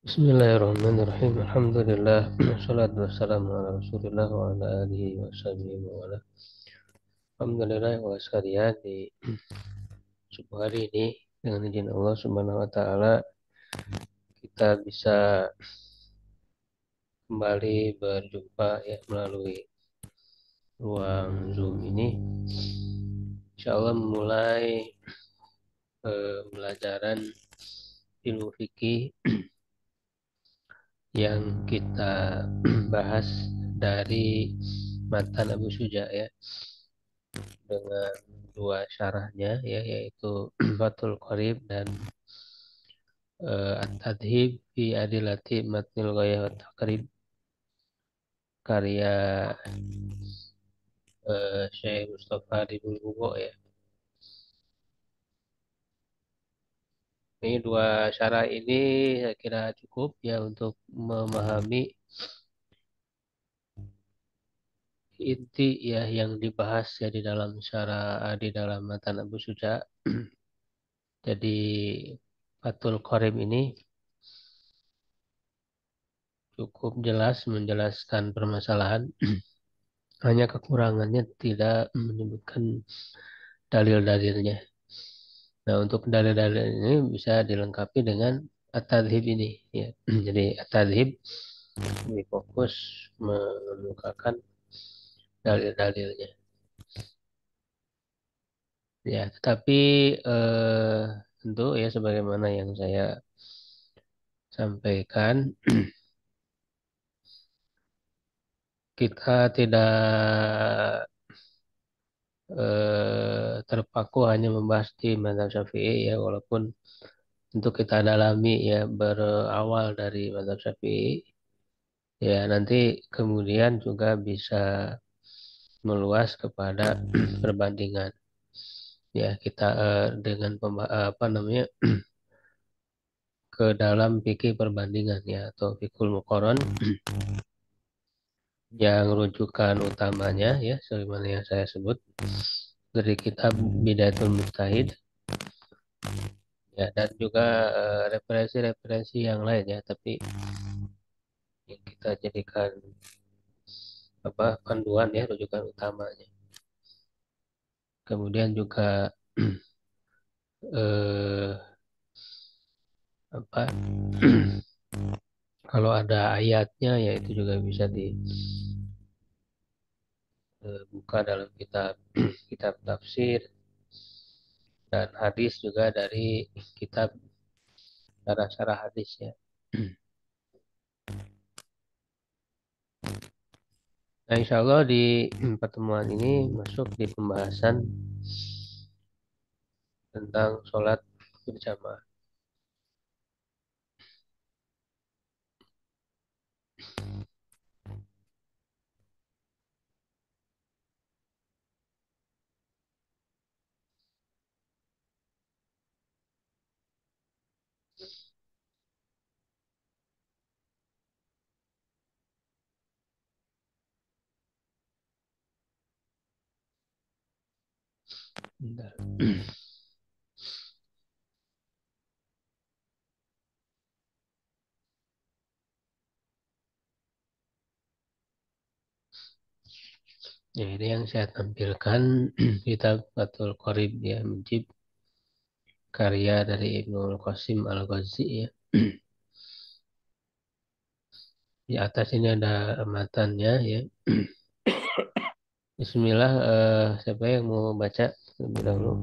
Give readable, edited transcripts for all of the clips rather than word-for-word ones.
Bismillahirrahmanirrahim. Alhamdulillah. Wassalatu wassalamu ala Rasulillah wa ala alihi wa sahbihi wa ala. Alhamdulillah wa sekalian di subuh hari ini dengan izin Allah Subhanahu wa taala kita bisa kembali berjumpa ya melalui ruang Zoom ini. Insyaallah memulai pembelajaran ilmu fikih yang kita bahas dari matan Abu Syuja ya, dengan dua syarahnya ya, yaitu Fathul Qorib dan At-Tadhib fi Adilati Matnil Ghayah wa Taqrib, karya Syekh Mustafa Ribul Hugo ya. Ini dua syarah ini saya kira cukup ya untuk memahami inti ya yang dibahas ya di dalam syarah di dalam matan Abu Syuja. Jadi Fathul Qorib ini cukup jelas menjelaskan permasalahan, hanya kekurangannya tidak menyebutkan dalil-dalilnya. Nah, untuk dalil-dalil ini bisa dilengkapi dengan at-tadhib ini ya. Jadi at-tadhib lebih fokus mengemukakan dalil-dalilnya. Ya, tetapi tentu ya sebagaimana yang saya sampaikan, kita tidak terpaku hanya membahas di mazhab Syafi'i ya, walaupun untuk kita dalami ya berawal dari mazhab Syafi'i ya, nanti kemudian juga bisa meluas kepada perbandingan ya, kita dengan apa namanya, ke dalam fikih perbandingan ya, atau fikul muqaron yang rujukan utamanya ya sebagaimana yang saya sebut dari kitab Bidayatul Mujtahid ya, dan juga referensi-referensi yang lain ya, tapi yang kita jadikan apa panduan ya, rujukan utamanya. Kemudian juga eh, apa kalau ada ayatnya ya itu juga bisa dibuka dalam kitab kitab tafsir, dan hadis juga dari kitab syarah-syarah hadis ya. Nah, insya Allah di pertemuan ini masuk di pembahasan tentang sholat berjamaah. Bentar. Ya, ini yang saya tampilkan kitab Fathul Qorib ya, Mujib, karya dari Ibnul Qasim Al-Ghazi ya. Di atas ini ada matannya ya. Bismillah, siapa yang mau baca terlebih dahulu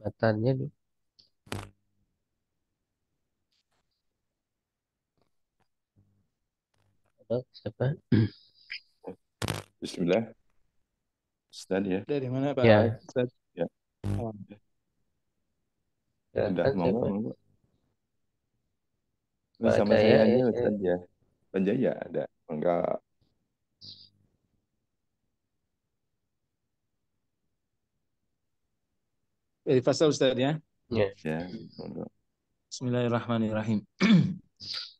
matannya dulu? Ada siapa? Bismillah, Ustaz ya. Dari mana Pak Ya, Ustaz? Ya, Oh, udah silakan monggo, siapa? monggo. Ini Pak sama Jaya saya ya. aja Ustaz ya. Penjaya ada. Enggak. dari fasa Ustaz ya. Ya. Ya, monggo. Bismillahirrahmanirrahim.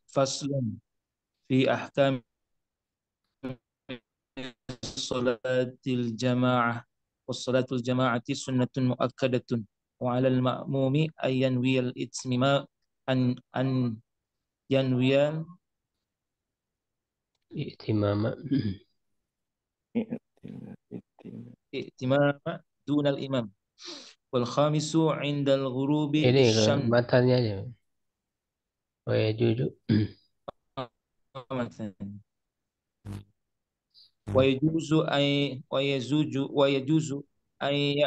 Faslun fi ahkam salatil jamaah. Wassalatul jama'ati sunnatun muakkadatun. Wa 'alal ma'mumi ayyan wiyal itsmima an yanwiyan Ihtimama. i'timama dunal imam. Wal khamisu 'indal ghurubi Ini ke syam. matanya aja. Oh ya jujur. Wa yajuzu ay wa yajuzu ay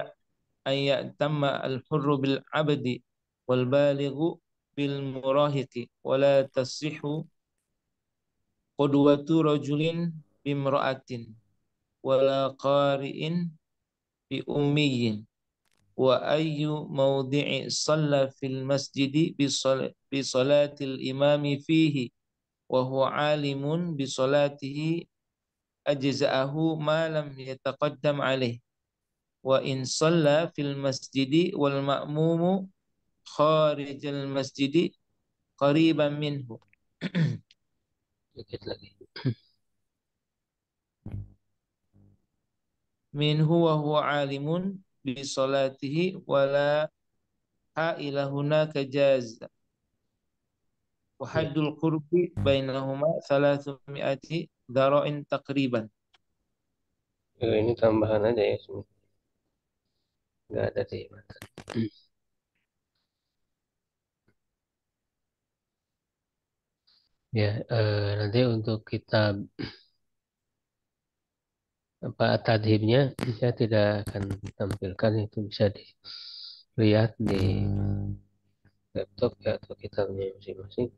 ay tamma al-hurru bil 'abdi wal balighu bil murahiqi wa la tasihhu qudwatu rajulin bimra'atin wala qari'in bi ummiyin wa ayyu mawdi'i shalla fil masjidi bi salatil imami fihi wa huwa alimun bi salatihi ajza'ahu ma lam yataqaddam alaih wa in shalla fil masjidi wal ma'mumu kharijal masjidi qariban minhu Dikit lagi. minhu wa huwa alimun bi salatihi wala ha'ila hunaka jaz wa Ya. haddul qurbi bainahuma 300 dara'in taqriban. Ini tambahan aja ya. Nggak ada di matan. Ya, nanti untuk kitab apa tadhibnya saya tidak akan tampilkan, itu bisa dilihat di laptop ya atau kitabnya masing-masing.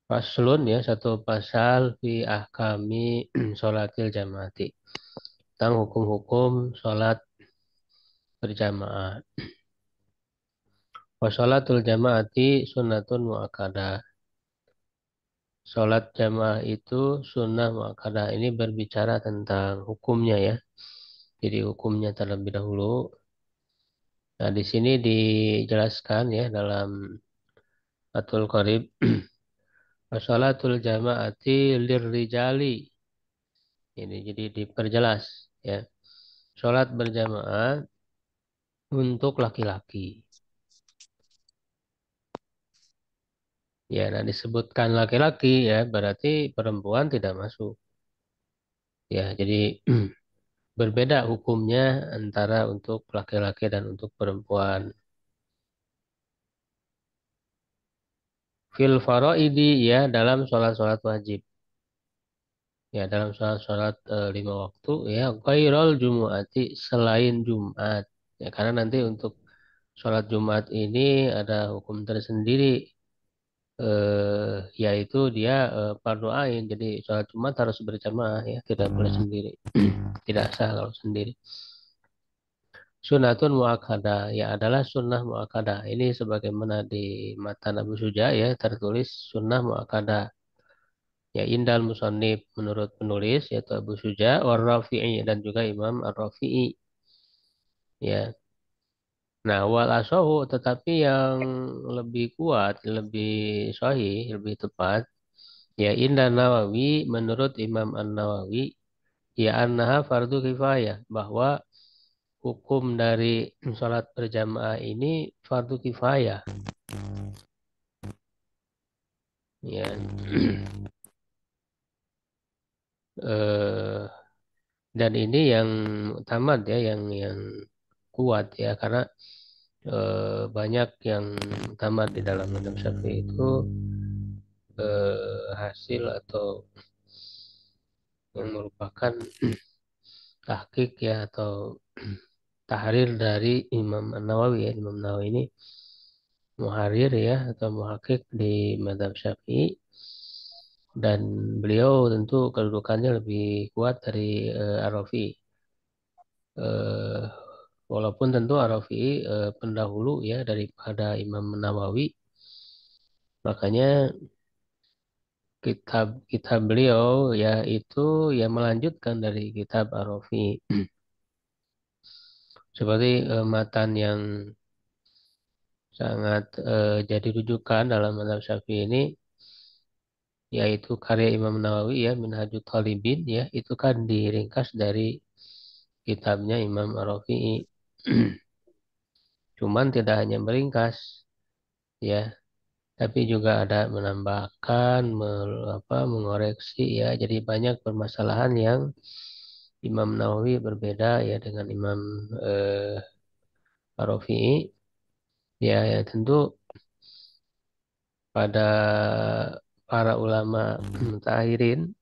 Faslun ya, satu pasal fi ahkami sholatil jamaati, tentang hukum-hukum sholat berjamaah. Wa sholatul jamaati sunnatun muakkadah. Sholat jamaah itu sunnah muakkadah. Ini berbicara tentang hukumnya ya. Jadi hukumnya terlebih dahulu. Nah, di sini dijelaskan ya dalam Fathul Qorib. Sholatul jamaati lirrijali. Ini jadi diperjelas ya. Sholat berjamaah untuk laki-laki. Ya, nah disebutkan laki-laki ya, berarti perempuan tidak masuk. Ya, jadi berbeda hukumnya antara untuk laki-laki dan untuk perempuan. Fil faraidi ya, dalam sholat-sholat wajib. Ya, dalam sholat-sholat 5 waktu ya, ghairul jumu'ati, selain Jumat. Ya, karena nanti untuk sholat Jumat ini ada hukum tersendiri, yaitu dia fardu ain. Jadi sholat Jumat harus berjamaah ya, tidak boleh sendiri. Tidak sah kalau sendiri. Sunnatun muakkadah ya, adalah sunnah muakkadah. Ini sebagaimana di matan Abu Suja ya, tertulis sunnah muakkadah. Ya, indal musannif, menurut penulis yaitu Abu Suja, war-Rafi'i, dan juga Imam Ar-Rafi'i. Ya. Nah, wal asahu, tetapi yang lebih kuat, lebih sahih, lebih tepat, ya indah Nawawi, menurut Imam An-Nawawi, ya annaha fardu kifayah, bahwa hukum dari sholat berjamaah ini fardu kifayah. Ya. Eh, dan ini yang tamat ya, yang kuat ya, karena banyak yang tamat di dalam mazhab Syafi'i itu hasil atau yang merupakan tahqiq ya atau tahrir dari Imam An-Nawawi ya. Imam Nawawi ini muharir ya atau muhakkik di mazhab Syafi'i, dan beliau tentu kedudukannya lebih kuat dari Ar-Rafi'i. Eh, Walaupun tentu Ar-Rafi'i pendahulu ya daripada Imam Nawawi, makanya kitab beliau ya itu ya melanjutkan dari kitab Ar-Rafi'i. Seperti matan yang sangat jadi rujukan dalam mazhab Syafi'i ini, yaitu karya Imam Nawawi ya, Minhajut Thalibin ya, itu kan diringkas dari kitabnya Imam Ar-Rafi'i. Cuman tidak hanya meringkas, ya, tapi juga ada menambahkan, mengoreksi, ya. Jadi banyak permasalahan yang Imam Nawawi berbeda ya dengan Imam eh, Rafi'i. Ya, ya tentu pada para ulama mutakhirin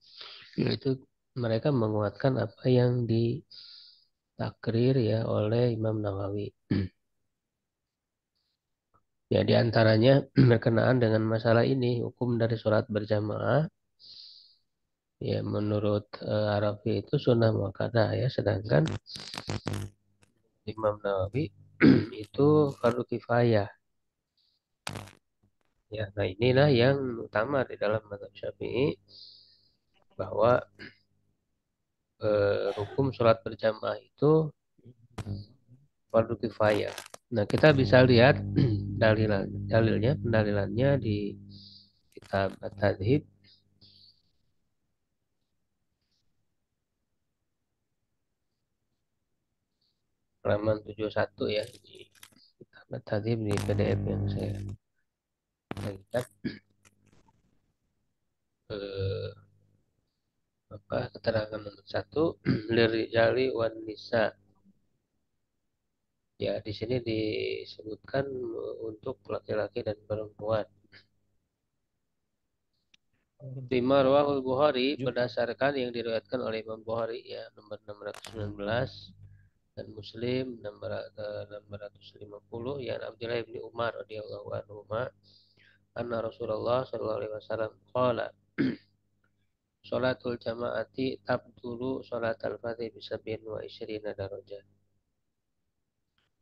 yaitu mereka menguatkan apa yang ditakrir ya oleh Imam Nawawi. Ya, di antaranya berkenaan dengan masalah ini, hukum dari sholat berjamaah, ya menurut Arafi itu sunnah muakkadah ya, sedangkan Imam Nawawi itu fardu kifayah. Ya, nah inilah yang utama di dalam mazhab Syafi'i bahwa hukum sholat berjamaah itu fardu kifayah. Nah, kita bisa lihat pendalilannya di kitab At-Tadhib halaman 71 ya, di kitab At-Tadhib di PDF yang saya lihat, eh, keterangan nomor 1 lirijali wan nisa. Ya, di sini disebutkan untuk laki-laki dan perempuan. Lima rawahul Bukhari berdasarkan yang diriwayatkan oleh Imam Bukhari ya nomor 619 dan Muslim nomor 650 ya Abdullah bin Umar radhiyallahu anhu anna Rasulullah sallallahu alaihi wasallam qala salatul jamaati tabtulu salatal fardhi bisab'in wa isyrina darajah.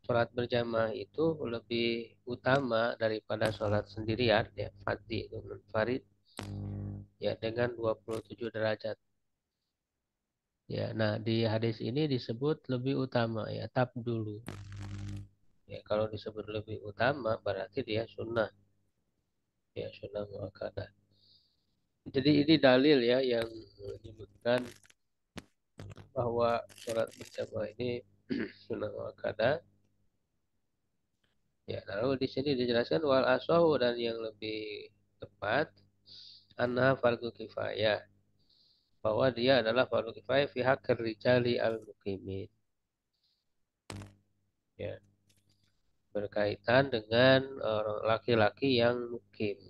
Salat berjamaah itu lebih utama daripada salat sendirian ya fardhi itu farid ya dengan 27 derajat. Ya, nah di hadis ini disebut lebih utama ya tab dulu. Ya, kalau disebut lebih utama berarti dia sunnah. Ya, sunnah muakkadah. Jadi ini dalil ya yang menyebutkan bahwa sholat berjamaah ini sunnah muakkadah. Ya, lalu di sini dijelaskan wal asahu dan yang lebih tepat anna fardu kifayah, bahwa dia adalah fardu kifayah fi haqqir rijali al muqimin. Ya, berkaitan dengan laki-laki yang mukim.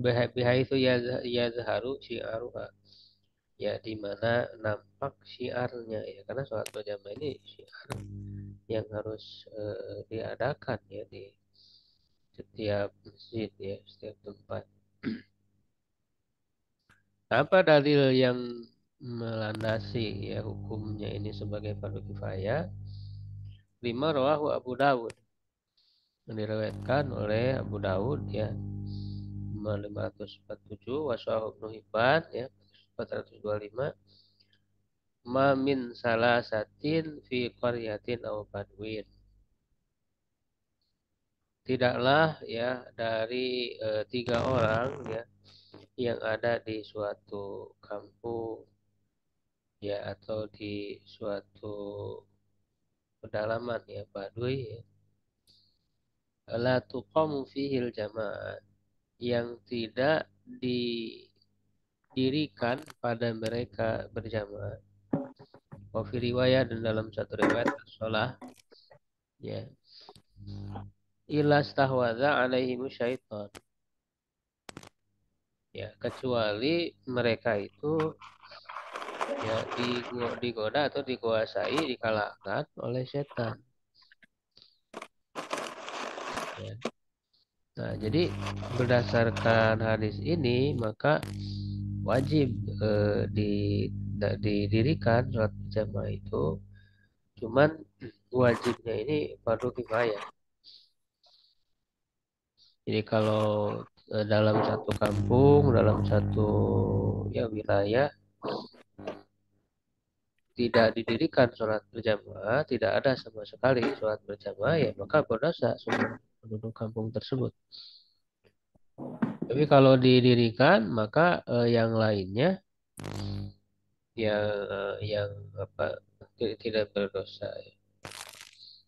Bihaitsu yazharu syi'aruha. Ya, di mana nampak syiarnya ya, karena sholat berjamaah ini syiar yang harus diadakan ya di setiap masjid ya, setiap tempat. Apa dalil yang melandasi ya hukumnya ini sebagai fardu kifayah? Lima rawahu Abu Dawud, yang diriwayatkan oleh Abu Dawud ya 547 wasahu Ibnu Hibban ya 425 ma min salasatin fi qaryatin aw badwin. Tidaklah ya dari 3 orang ya yang ada di suatu kampung ya atau di suatu pedalaman ya Baduy ya, la tuqamu fihil jamaah, yang tidak didirikan pada mereka berjamaah. Wa fi riwayat dan dalam satu riwayat sholat ya illa stahwadza alaihimu syaitan, ya kecuali mereka itu ya digoda atau dikuasai dikalahkan oleh setan ya. Nah, jadi berdasarkan hadis ini maka wajib didirikan sholat berjamaah itu, cuman wajibnya ini fardu kifayah. Jadi kalau dalam satu kampung, dalam satu ya wilayah tidak didirikan sholat berjamaah, tidak ada sama sekali sholat berjamaah ya maka berdosa semua penduduk kampung tersebut. Tapi kalau didirikan maka yang lainnya yang apa tidak berdosa ya.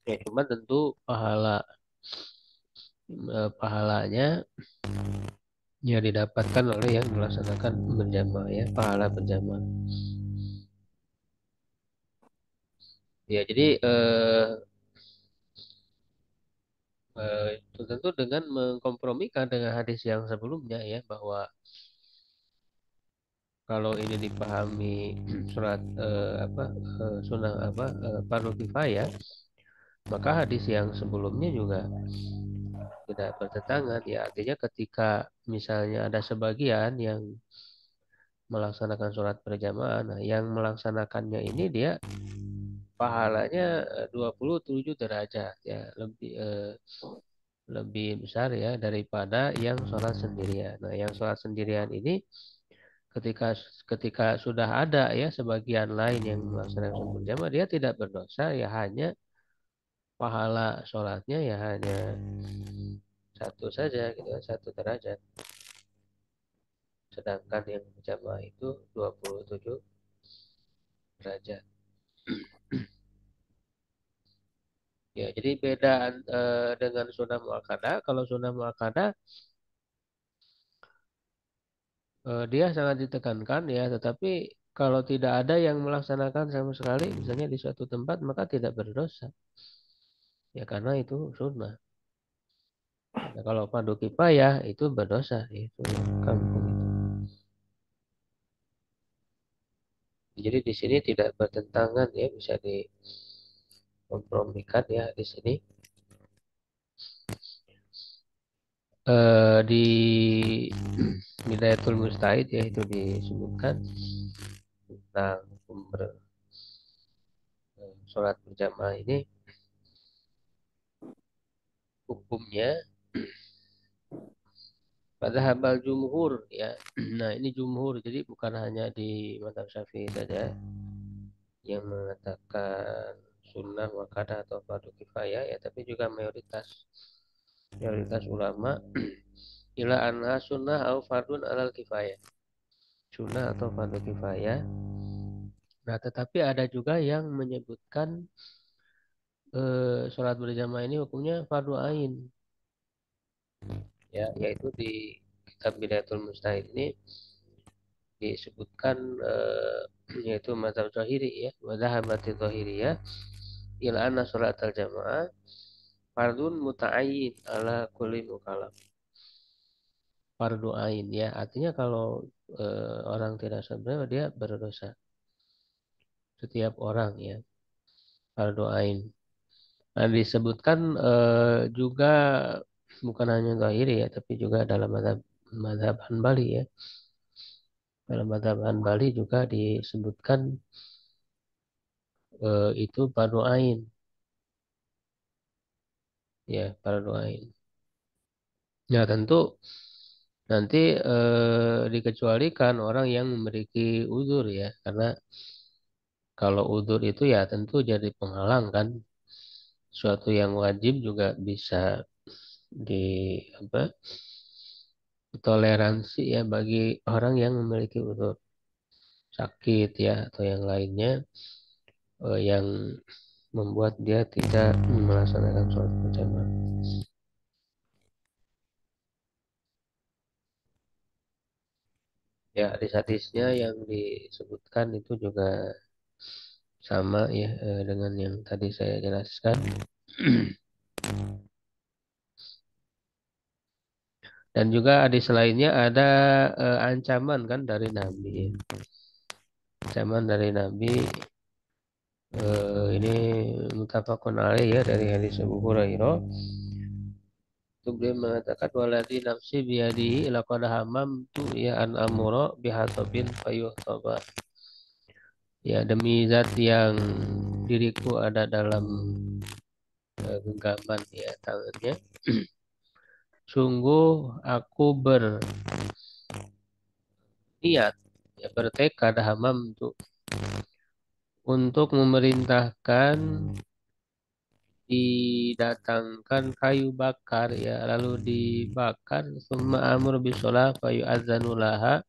Ya, cuma tentu pahalanya ya didapatkan oleh yang melaksanakan berjamaah ya, pahala berjamaah. Ya, jadi itu tentu dengan mengkompromikan dengan hadis yang sebelumnya ya, bahwa kalau ini dipahami surat sunnah fardu kifayah, maka hadis yang sebelumnya juga tidak bertentangan ya. Artinya ketika misalnya ada sebagian yang melaksanakan sholat berjamaah, nah yang melaksanakannya ini dia pahalanya 27 derajat ya, lebih besar ya daripada yang sholat sendirian. Nah, yang sholat sendirian ini ketika ketika sudah ada ya sebagian lain yang melaksanakan sholat berjamaah, dia tidak berdosa ya, hanya pahala sholatnya ya hanya satu saja gitu ya, 1 derajat. Sedangkan yang berjamaah itu 27 derajat. Ya, jadi beda dengan sunnah muakkadah. Kalau sunnah muakkadah dia sangat ditekankan ya, tetapi kalau tidak ada yang melaksanakan sama sekali, misalnya di suatu tempat, maka tidak berdosa. Ya karena itu sunnah. Nah, kalau fardu kifayah itu berdosa itu kampung itu. Jadi di sini tidak bertentangan ya, bisa dikompromikan ya di sini. Di Bidayatul Mustahid ya itu disebutkan tentang sholat berjamaah ini hukumnya pada hambal jumhur ya. Nah ini jumhur, jadi bukan hanya di mazhab Syafi'i saja yang mengatakan sunnah muakkadah atau fardu kifayah ya, tapi juga mayoritas ulama ila anha sunnah au fardun alal kifayah, sunnah atau fardu kifayah. Nah tetapi ada juga yang menyebutkan sholat berjamaah ini hukumnya fardu ain ya, yaitu di kitab Bidayatul Mustahid ini disebutkan yaitu mazhab Zahiri ya, mazhabati Zahiriyah ila anna sholat al jamaah fardun muta'ayyin ala kulli mukallaf. Fardu ain ya, artinya kalau orang tidak sadar dia berdosa, setiap orang ya, fardu ain. Nah, disebutkan juga bukan hanya Zahiri ya, tapi juga dalam mazhab Hanbali ya. Dalam mazhab Hanbali juga disebutkan itu fardu ain ya, fardu ain. Ya tentu nanti dikecualikan orang yang memiliki uzur ya, karena kalau uzur itu ya tentu jadi penghalang kan. Suatu yang wajib juga bisa di apa toleransi ya bagi orang yang memiliki uzur sakit ya atau yang lainnya yang membuat dia tidak melaksanakan sholat berjamaah. Ya hadis-hadisnya yang disebutkan itu juga sama ya dengan yang tadi saya jelaskan. Dan juga hadis lainnya ada ancaman kan dari Nabi. Ancaman dari Nabi ini muttafaqun alaih ya, dari hadis Abu Hurairah. Itu beliau mengatakan waladi nafsi biyadihi laqad hamamtu ya an amura bihatabin fayuhtaba. Ya demi zat yang diriku ada dalam genggaman ya tangannya. Sungguh aku berniat ya, bertekad hamam untuk memerintahkan didatangkan kayu bakar ya, lalu dibakar summa amur bisolah fayu azanulaha,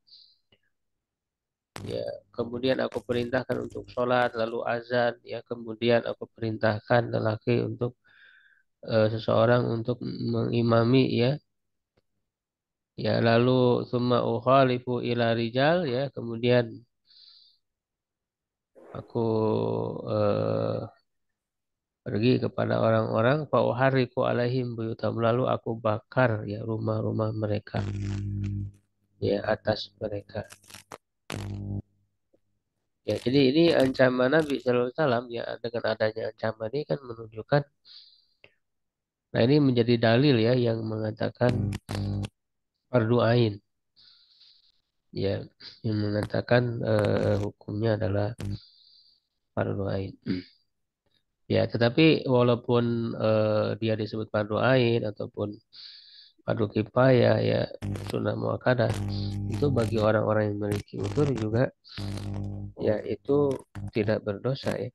Ya, kemudian aku perintahkan untuk sholat, lalu azan, ya, kemudian aku perintahkan lelaki untuk seseorang untuk mengimami, ya, ya, lalu summa ukhalifu ila rijal, ya, kemudian aku eh, pergi kepada orang-orang, fauharriqu alaihim buyutam, lalu aku bakar, ya, rumah-rumah mereka, ya, atas mereka. Ya, jadi ini ancaman Nabi Shallallahu Alaihi Wasallam, ya, dengan adanya ancaman ini kan menunjukkan, nah ini menjadi dalil, ya, yang mengatakan fardu ain, ya, yang mengatakan hukumnya adalah fardu ain. Ya, tetapi walaupun dia disebut fardu ain ataupun fardu kifayah, ya, sunnah muakkadah, itu bagi orang-orang yang memiliki udzur juga, ya, itu tidak berdosa, ya,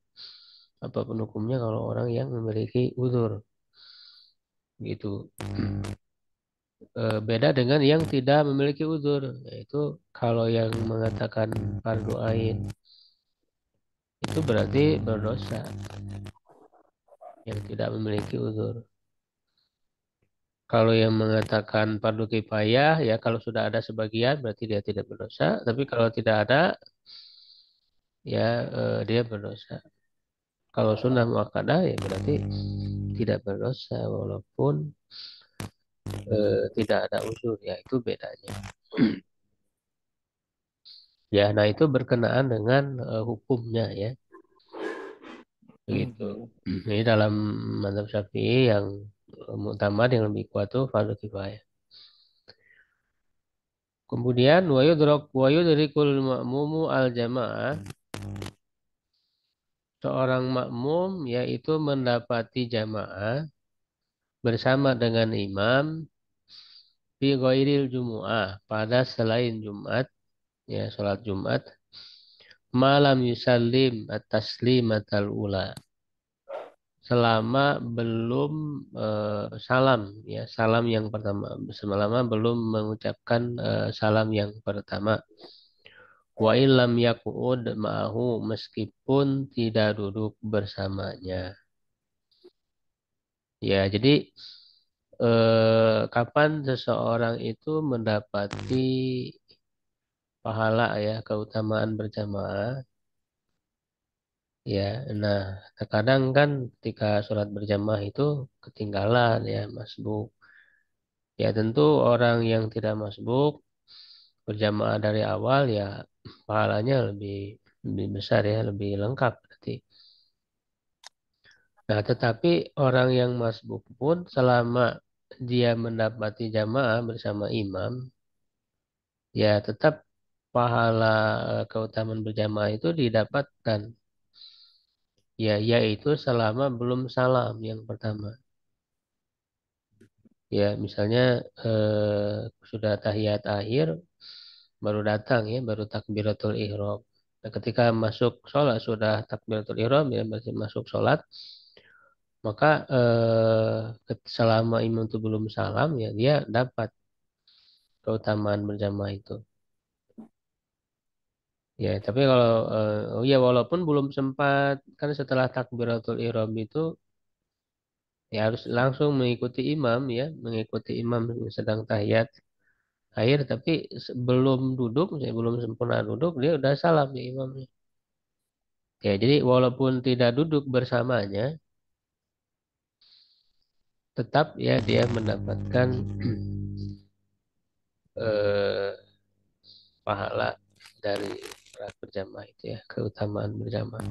apapun hukumnya kalau orang yang memiliki udzur, gitu. Beda dengan yang tidak memiliki udzur, yaitu kalau yang mengatakan fardu ain itu berarti berdosa, yang tidak memiliki udzur. Kalau yang mengatakan fardu kifayah, ya, kalau sudah ada sebagian berarti dia tidak berdosa, tapi kalau tidak ada, ya, dia berdosa. Kalau sunnah muakkadah, ya, berarti tidak berdosa walaupun tidak ada udzur, ya, itu bedanya. Ya, nah itu berkenaan dengan hukumnya, ya, begitu. Ini dalam mazhab Syafi'i yang muktamad, yang lebih kuat tuh fardu kifayah. Kemudian wa yudrikul ma'mumu al jamaah, seorang makmum yaitu mendapati jamaah bersama dengan imam fi ghairil jumu'ah, pada selain Jumat, ya, sholat Jumat, malam yusallim at-taslimatal ula, selama belum salam, ya, salam yang pertama, selama belum mengucapkan salam yang pertama. Wa illam yaqud ma'ahu, meskipun tidak duduk bersamanya. Ya, jadi kapan seseorang itu mendapati pahala, ya, keutamaan berjamaah, ya, nah, terkadang kan ketika sholat berjamaah itu ketinggalan, ya, masbuk. Ya, tentu orang yang tidak masbuk berjamaah dari awal, ya, pahalanya lebih lebih besar, ya, lebih lengkap berarti. Nah, tetapi orang yang masbuk pun selama dia mendapati jamaah bersama imam, ya, tetap pahala keutamaan berjamaah itu didapatkan, ya, yaitu selama belum salam yang pertama. Ya, misalnya sudah tahiyat akhir baru datang, ya, baru takbiratul ihram. Nah, ketika masuk sholat sudah takbiratul ihram, ya, masih masuk sholat, maka selama imam itu belum salam, ya, dia dapat keutamaan berjamaah itu. Ya, tapi kalau oh ya, walaupun belum sempat, kan setelah takbiratul ihram itu, ya, harus langsung mengikuti imam, ya, mengikuti imam yang sedang tahiyat akhir, tapi sebelum duduk, ya, belum sempurna duduk, dia udah salam, ya, imamnya. Ya, jadi walaupun tidak duduk bersamanya, tetap, ya, dia mendapatkan eh, pahala dari sholat berjamaah itu, ya, keutamaan berjamaah.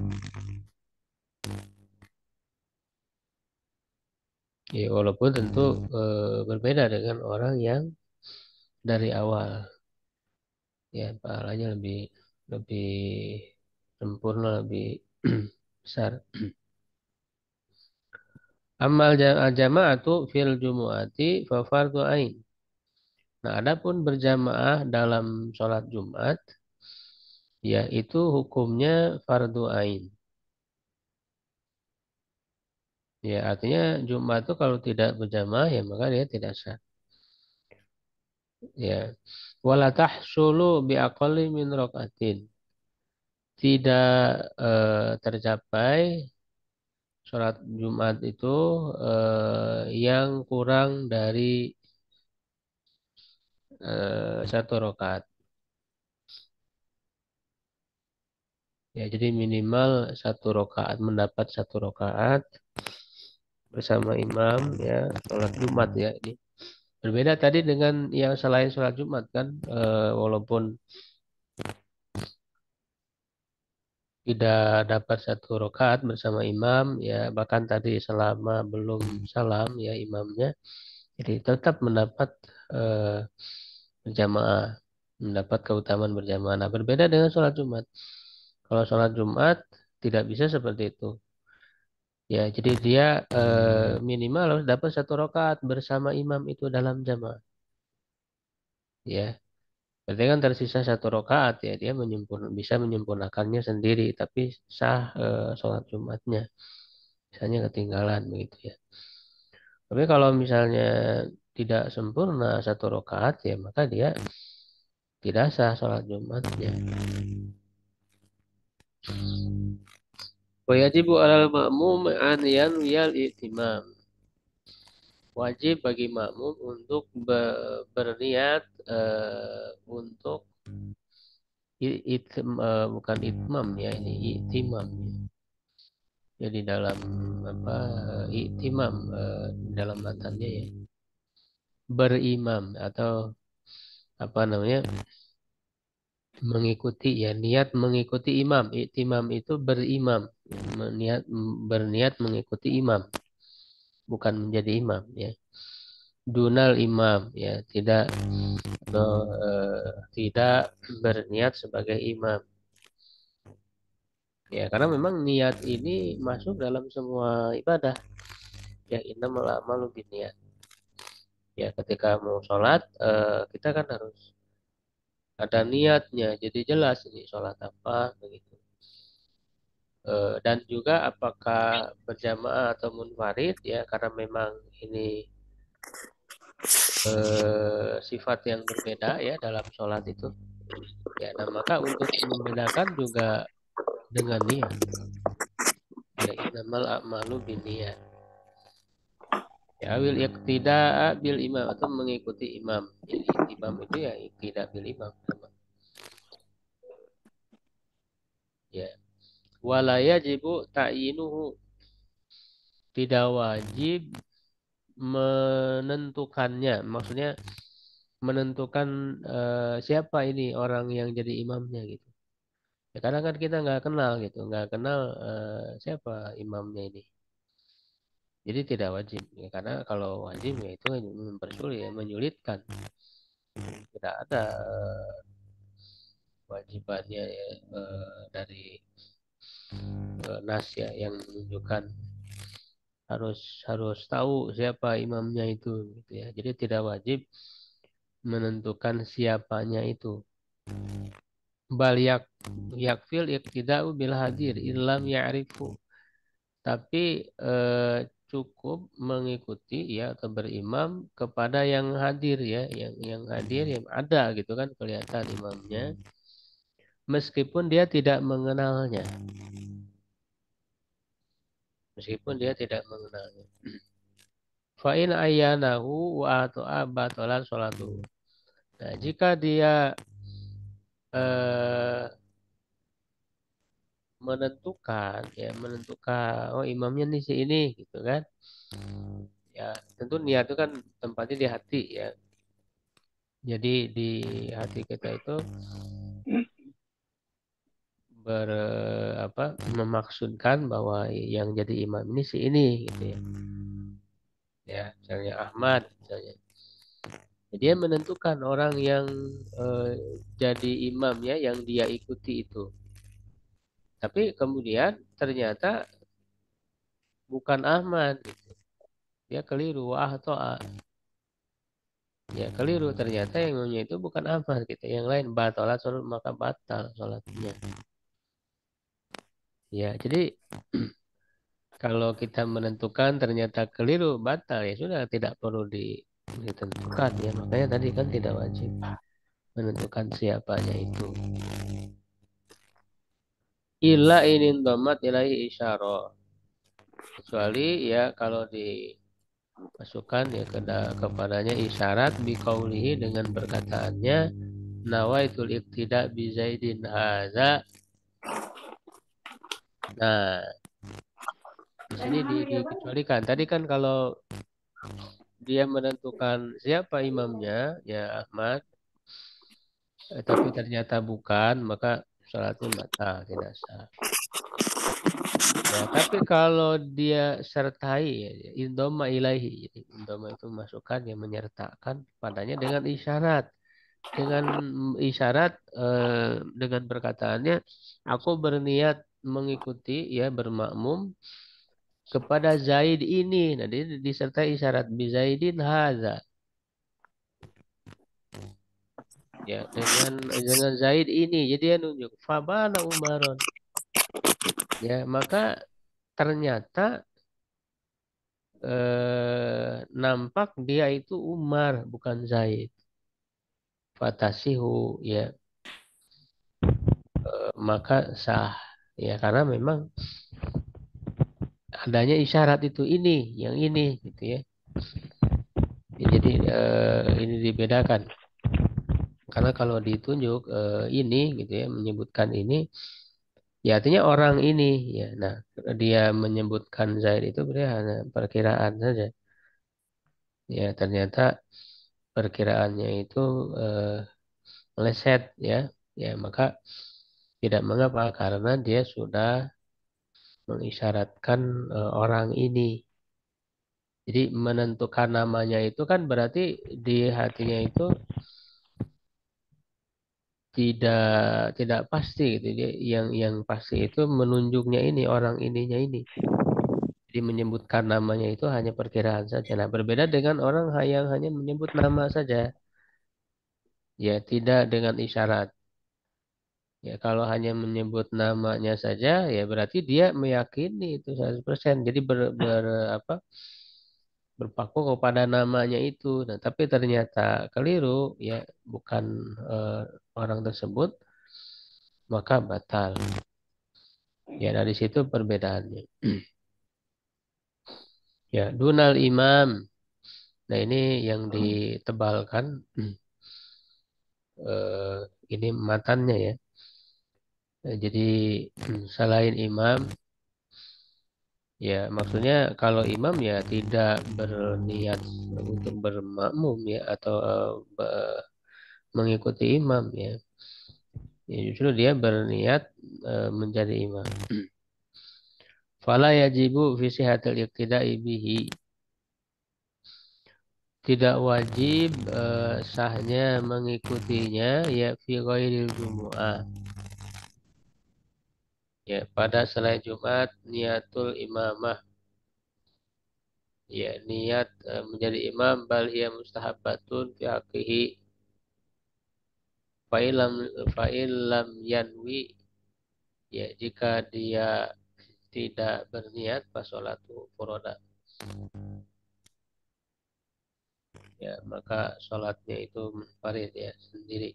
Ya, walaupun tentu berbeda dengan orang yang dari awal, ya, pahalanya lebih lebih sempurna, lebih besar. Amal jama'atu fil jumu'ati fa fardhu ain. Nah, adapun berjamaah dalam sholat Jumat, ya, itu hukumnya fardu ain. Ya, artinya Jumat itu kalau tidak berjamaah, ya, maka dia tidak sah. Ya. Wala tahsulu bi aqalli min rakaatin. tidak tercapai sholat Jumat itu yang kurang dari 1 rakaat. Ya, jadi minimal 1 rakaat, mendapat 1 rakaat bersama imam ya sholat Jumat ya ini. Berbeda tadi dengan yang selain sholat Jumat kan, walaupun tidak dapat 1 rakaat bersama imam ya, bahkan tadi selama belum salam ya imamnya, jadi tetap mendapat eh, berjamaah, mendapat keutamaan berjamaah. Nah, berbeda dengan sholat Jumat. Kalau sholat Jumat tidak bisa seperti itu. Ya, jadi dia minimal harus dapat 1 rakaat bersama imam itu dalam jamaah. Ya, berarti kan tersisa 1 rakaat ya, dia bisa menyempurnakannya sendiri, tapi sah sholat Jumatnya. Misalnya ketinggalan begitu ya. Tapi kalau misalnya tidak sempurna 1 rakaat ya, maka dia tidak sah sholat Jumatnya. Wajibu alal ma'mum an yanwiyal i'timam. Wajib bagi makmum untuk berniat untuk bukan itmam ya, ini i'timam ya. Jadi dalam apa i'timam dalam matanya ya, berimam atau apa namanya, mengikuti ya, niat mengikuti imam. I'timam itu berimam, berniat mengikuti imam, bukan menjadi imam ya. Dunal imam ya, tidak atau tidak berniat sebagai imam ya, karena memang niat ini masuk dalam semua ibadah ya. Innamal a'malu binniyat ya, ketika mau sholat kita kan harus ada niatnya, jadi jelas ini sholat apa begitu. Dan juga apakah berjamaah atau munfarid ya, karena memang ini sifat yang berbeda ya dalam sholat itu ya. Nah, maka untuk membedakan juga dengan niat ya, innamal a'malu binniyat ya, wil iqtida bil imam atau mengikuti imam ya. Imam itu ya iqtida bil imam sama ya. Wala yajibu ta'yinuhu, tidak wajib menentukannya, maksudnya menentukan siapa ini orang yang jadi imamnya gitu ya, kadang kan kita nggak kenal gitu, nggak kenal siapa imamnya ini, jadi tidak wajib ya. Karena kalau wajib ya itu mempersulit ya, menyulitkan. Tidak ada wajibannya ya, dari nas ya yang menunjukkan harus harus tahu siapa imamnya itu gitu ya. Jadi tidak wajib menentukan siapanya itu. Bal yakfil iqtida'u bil hadir illam ya'rifu. Tapi cukup mengikuti ya atau berimam kepada yang hadir ya, yang hadir, yang ada gitu kan, kelihatan imamnya meskipun dia tidak mengenalnya. Meskipun dia tidak mengenalnya. Fa'in ayyanahu wa ato'a batalan sholatu. Nah, jika dia menentukan oh imamnya nih si ini gitu kan. Ya, tentu niat itu kan tempatnya di hati ya. Jadi di hati kita itu memaksudkan bahwa yang jadi imam ini si ini gitu ya. Ya, misalnya Ahmad misalnya. Dia menentukan orang yang jadi imamnya yang dia ikuti itu. Tapi kemudian ternyata bukan Ahmad gitu. Dia keliru, wah atau ya keliru, ternyata yang imamnya itu bukan Ahmad gitu. Yang lain batalat sholat, maka batal sholatnya. Ya, jadi kalau kita menentukan ternyata keliru, batal ya sudah, tidak perlu ditentukan ya. Makanya tadi kan tidak wajib menentukan siapanya itu. illa inin domat ilahi isyarah. Kecuali ya kalau dimasukkan ya kepadanya isyarat biqaulihi dengan perkataannya nawaitul iktida bi zaidin hadza. Nah, di sini dikecualikan. Tadi kan kalau dia menentukan siapa imamnya, ya Ahmad, tapi ternyata bukan, maka sholatnya batal, tidak sah. Ya, tapi kalau dia sertai, ya, indoma ilahi, jadi indoma itu masukkan yang menyertakan padanya dengan isyarat, dengan isyarat dengan perkataannya, aku berniat mengikuti ya bermakmum kepada Zaid ini. Nah, dia disertai isyarat bi Zaidin hadza. Ya, dengan Zaid ini. Jadi dia nunjuk fabana Umaron. Ya, maka ternyata nampak dia itu Umar bukan Zaid. Fatasihu ya, maka sah. Ya, karena memang adanya isyarat itu ini, yang ini gitu ya. Ya, jadi ini dibedakan. Karena kalau ditunjuk ini gitu ya, menyebutkan ini, ya artinya orang ini ya. Nah, dia menyebutkan Zaid itu berarti hanya perkiraan saja. Ya, ternyata perkiraannya itu meleset ya. Ya, maka tidak mengapa karena dia sudah mengisyaratkan orang ini. Jadi menentukan namanya itu kan berarti di hatinya itu tidak tidak pasti gitu. Dia yang pasti itu menunjuknya ini orang ininya ini. Jadi menyebutkan namanya itu hanya perkiraan saja. Nah, berbeda dengan orang yang hanya menyebut nama saja. Ya, tidak dengan isyarat. Ya, kalau hanya menyebut namanya saja, ya berarti dia meyakini itu 100%. Jadi apa, berpaku kepada namanya itu. Nah, tapi ternyata keliru, ya bukan eh, orang tersebut, maka batal. Ya, dari situ perbedaannya. Ya, dunal imam. Nah, ini yang ditebalkan. eh, ini matannya ya. Jadi selain imam, ya maksudnya kalau imam ya tidak berniat untuk bermakmum ya atau mengikuti imam ya. Ya justru dia berniat menjadi imam. Fala yajibu fi sihatil iqtida'i bihi. Tidak wajib sahnya mengikutinya ya fi ghairil jumu'ah. Ya pada selain Jumat niatul imamah. Ya niat menjadi imam bal hiya mustahabbatun fi haqqihi fa'ilam fa'ilam yanwi. Ya jika dia tidak berniat pas sholatu furoda, ya maka sholatnya itu munfarid ya sendiri.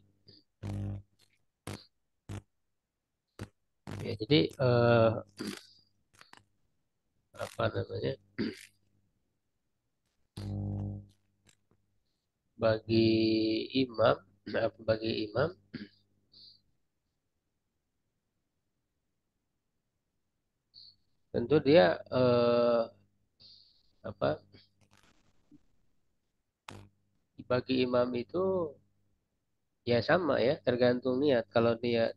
Ya jadi apa namanya, bagi imam, bagi imam tentu dia apa, bagi imam itu ya sama ya tergantung niat. Kalau dia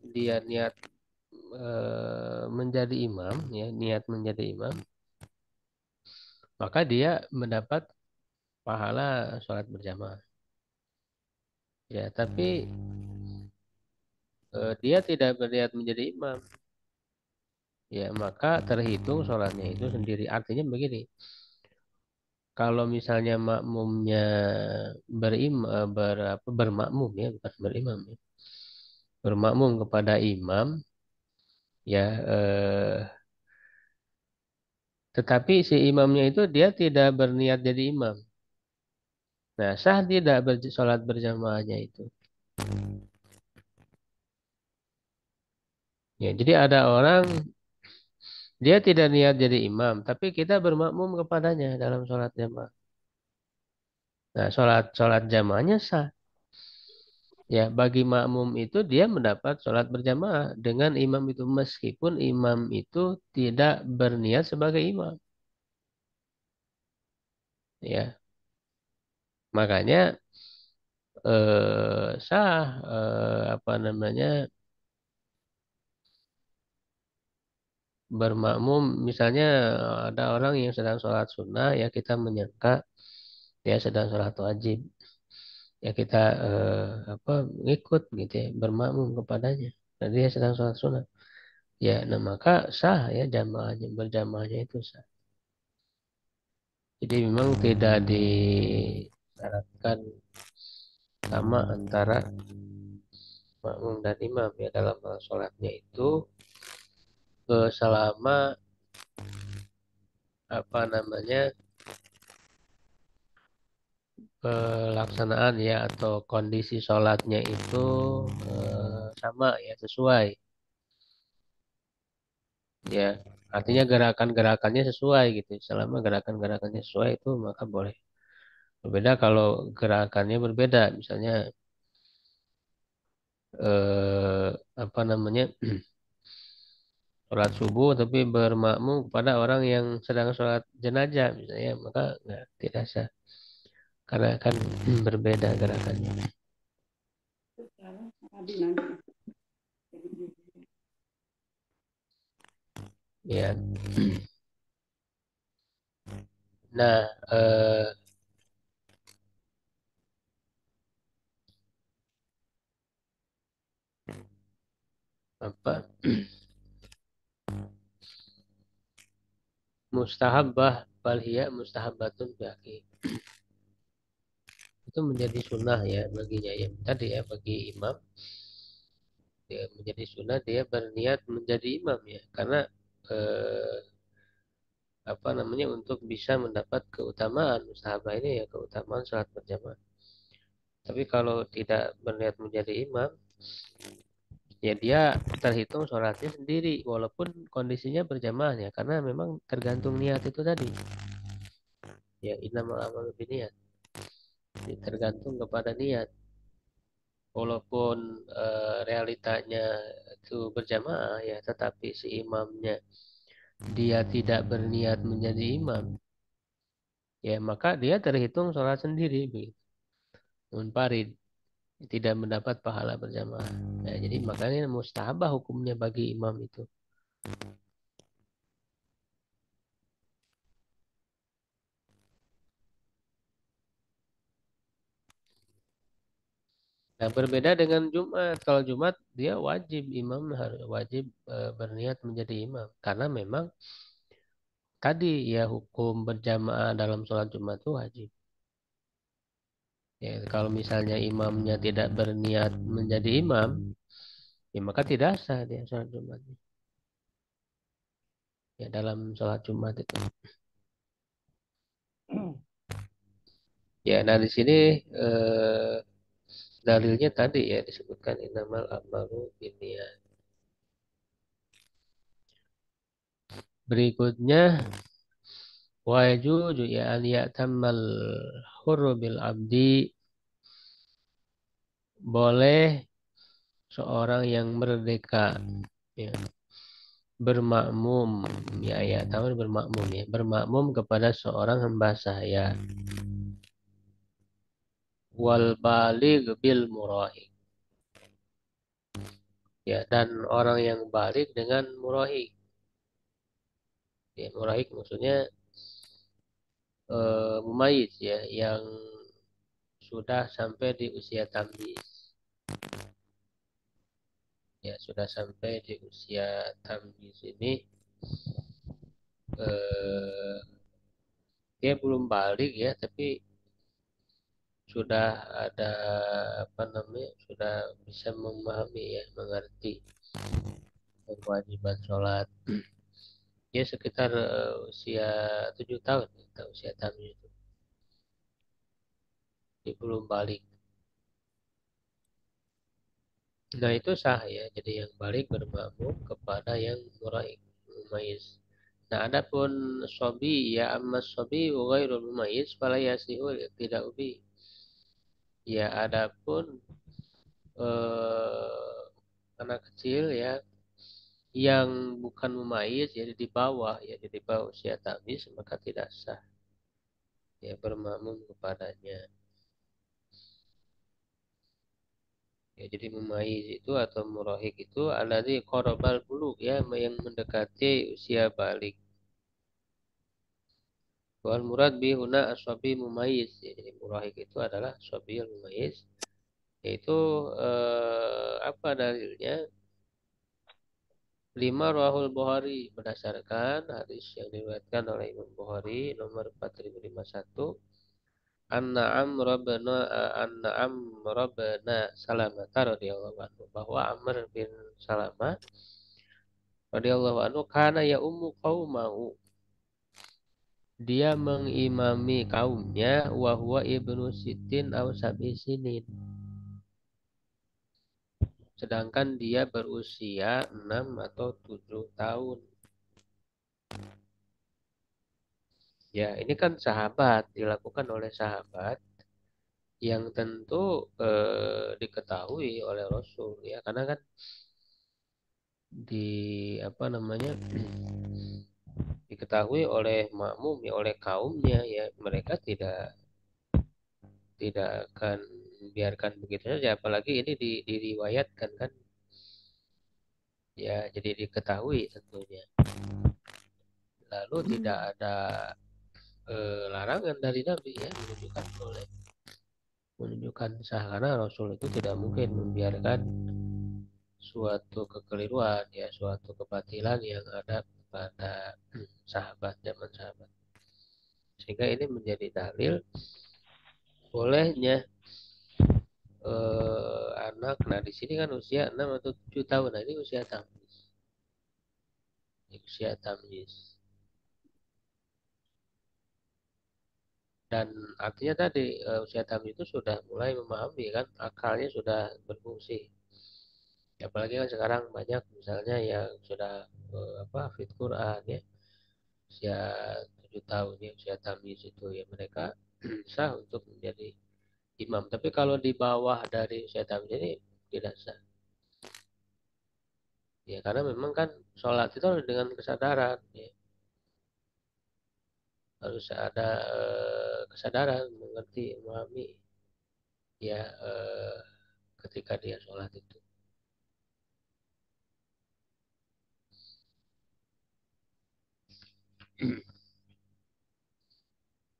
niat menjadi imam ya, niat menjadi imam, maka dia mendapat pahala sholat berjamaah. Ya, tapi dia tidak berniat menjadi imam. Ya, maka terhitung sholatnya itu sendiri. Artinya begini, kalau misalnya makmumnya bermakmum ya, bukan berimam ya. Bermakmum kepada imam, ya, tetapi si imamnya itu dia tidak berniat jadi imam. Nah, sah tidak sholat berjamaahnya itu. Ya, jadi ada orang dia tidak niat jadi imam, tapi kita bermakmum kepadanya dalam sholat jamaah. Nah, sholat jamaahnya sah. Ya, bagi makmum itu dia mendapat sholat berjamaah dengan imam itu meskipun imam itu tidak berniat sebagai imam. Ya, makanya sah apa namanya bermakmum. Misalnya ada orang yang sedang sholat sunnah, ya kita menyangka dia sedang sholat wajib, ya kita apa ngikut gitu ya, bermakmum kepadanya. Dan dia sedang sholat sunnah. Ya, nah maka sah ya jamaahnya berjamaahnya itu sah. Jadi memang tidak disyaratkan sama antara makmum dan imam ya dalam sholatnya itu selama apa namanya pelaksanaan ya atau kondisi sholatnya itu sama ya sesuai ya, artinya gerakan-gerakannya sesuai gitu. Selama gerakan-gerakannya sesuai itu maka boleh. Berbeda kalau gerakannya berbeda, misalnya eh, apa namanya sholat subuh tapi bermakmum kepada orang yang sedang sholat jenazah misalnya, maka nggak tidak sah karena akan berbeda gerakannya. Ya, nah apa mustahabbah bal hiya mustahabbatun bagi itu menjadi sunnah ya baginya ya tadi ya bagi imam ya menjadi sunnah dia berniat menjadi imam ya karena eh, apa namanya untuk bisa mendapat keutamaan mustahabah ini ya keutamaan salat berjamaah. Tapi kalau tidak berniat menjadi imam ya dia terhitung sholatnya sendiri walaupun kondisinya berjamaah ya karena memang tergantung niat itu tadi ya innamal a'malu binniyat. Jadi tergantung kepada niat walaupun realitanya itu berjamaah ya tetapi si imamnya dia tidak berniat menjadi imam ya maka dia terhitung sholat sendiri begitu munfarid tidak mendapat pahala berjamaah ya, jadi makanya mustahabah hukumnya bagi imam itu. Nah, berbeda dengan Jumat. Kalau Jumat dia wajib imam harus wajib berniat menjadi imam karena memang tadi ya hukum berjamaah dalam sholat Jumat itu wajib. Ya, kalau misalnya imamnya tidak berniat menjadi imam, ya maka tidak sah dia sholat Jumat. Ya dalam sholat Jumat itu. Ya, nah di sini dalilnya tadi ya disebutkan innamal a'malu binniyat. Berikutnya wa yajuzu ya an ya'tammal hurru bil abdi boleh seorang yang merdeka ya bermakmum ya ya tahu bermakmum ya bermakmum kepada seorang hamba sahaya wal baligh bil murahik ya dan orang yang balik dengan murahik ya murahik maksudnya mumayyiz ya yang sudah sampai di usia tamyiz ya sudah sampai di usia tamyiz ini eh, dia belum balik ya tapi sudah ada apa namanya sudah bisa memahami ya mengerti kewajiban sholat dia sekitar usia 7 tahun atau usia tamyiz itu dia belum balik. Nah itu sah ya. Jadi yang balik bermakmum kepada yang muraik mumayyiz. Nah adapun sobi ya amma sobi ghairul mumayyiz fala yasihu tidak ubi. Ya adapun anak kecil ya yang bukan mumayyiz jadi di bawah ya di bawah usia tamyiz maka tidak sah ya bermakmum kepadanya. Ya, jadi mumayyiz itu atau murahik itu alladzi qarabal buluk ya yang mendekati usia balik. Wal murad bi huna aswabi mumayyiz. Ya, jadi murahik itu adalah aswabil mumayyiz yaitu apa dalilnya? Lima Rahul Bukhari berdasarkan hadis yang diriwayatkan oleh Imam Bukhari nomor 4051 Anna Amr bin Salamah radhiyallahu anhu bahwa Amr bin Salamah radhiyallahu anhu kana ya ummu qaumahu dia mengimami kaumnya wa huwa ibnu sitin aw sab'i sinin sedangkan dia berusia 6 atau 7 tahun. Ya, ini kan sahabat dilakukan oleh sahabat yang tentu diketahui oleh Rasul ya karena kan di apa namanya diketahui oleh makmum ya oleh kaumnya ya mereka tidak akan biarkan begitu saja apalagi ini diriwayatkan kan ya jadi diketahui tentunya lalu tidak ada larangan dari Nabi ya menunjukkan sah karena Rasul itu tidak mungkin membiarkan suatu kekeliruan ya suatu kebatilan yang ada pada sahabat zaman sahabat sehingga ini menjadi dalil bolehnya anak nah di sini kan usia 6 atau 7 tahun nah ini usia tamyiz dan artinya tadi usia tamyiz itu sudah mulai memahami kan akalnya sudah berfungsi apalagi kan sekarang banyak misalnya yang sudah hafid Quran ya usia 7 tahun ya usia tamyiz itu ya mereka sah untuk menjadi imam tapi kalau di bawah dari usia tamyiz ini tidak sah ya karena memang kan sholat itu harus dengan kesadaran ya. Harus ada kesadaran mengerti memahami ya ketika dia sholat itu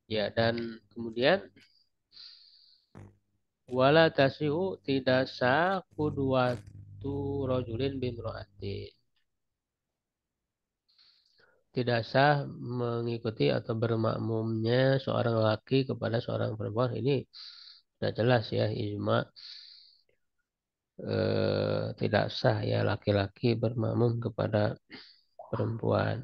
ya dan kemudian wala tasihu tidak sah qudwatu rajulin bimro'atin tidak sah mengikuti atau bermakmumnya seorang laki kepada seorang perempuan ini sudah jelas ya ijma tidak sah ya laki-laki bermakmum kepada perempuan.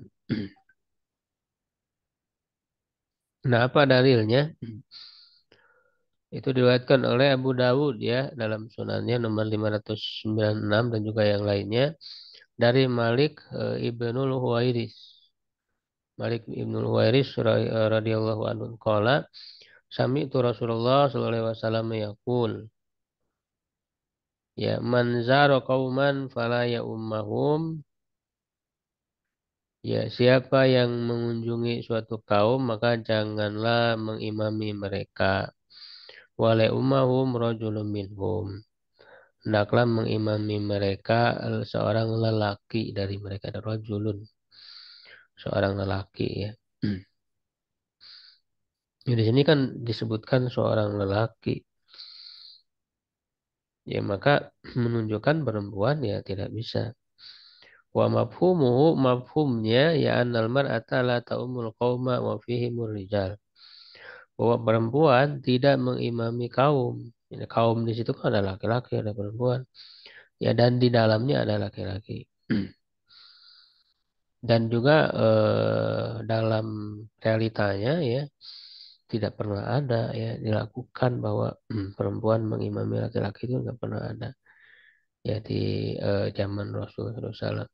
Nah, apa dalilnya? Itu diriwayatkan oleh Abu Dawud ya dalam sunannya nomor 596 dan juga yang lainnya dari Malik ibnul Huwairis. Malik ibnul Huwairis radhiyallahu anhu qala sami'tu Rasulullah sallallahu alaihi wasallam yaqul ya man zara qauman fala ya ummahum ya siapa yang mengunjungi suatu kaum maka janganlah mengimami mereka wala ummahum rajulun minhum hendaklah mengimami mereka seorang lelaki dari mereka rajulun seorang lelaki ya. Ya, di sini kan disebutkan seorang lelaki ya maka menunjukkan perempuan ya tidak bisa wa mafhumuhu mafhumnya ya annal mar'ata la ta'umul qauma wa fihimur rijal bahwa perempuan tidak mengimami kaum ini kaum di situ kan ada laki-laki ada perempuan ya dan di dalamnya ada laki-laki dan juga dalam realitanya ya tidak pernah ada ya dilakukan bahwa perempuan mengimami laki-laki itu nggak pernah ada ya di zaman Rasulullah SAW.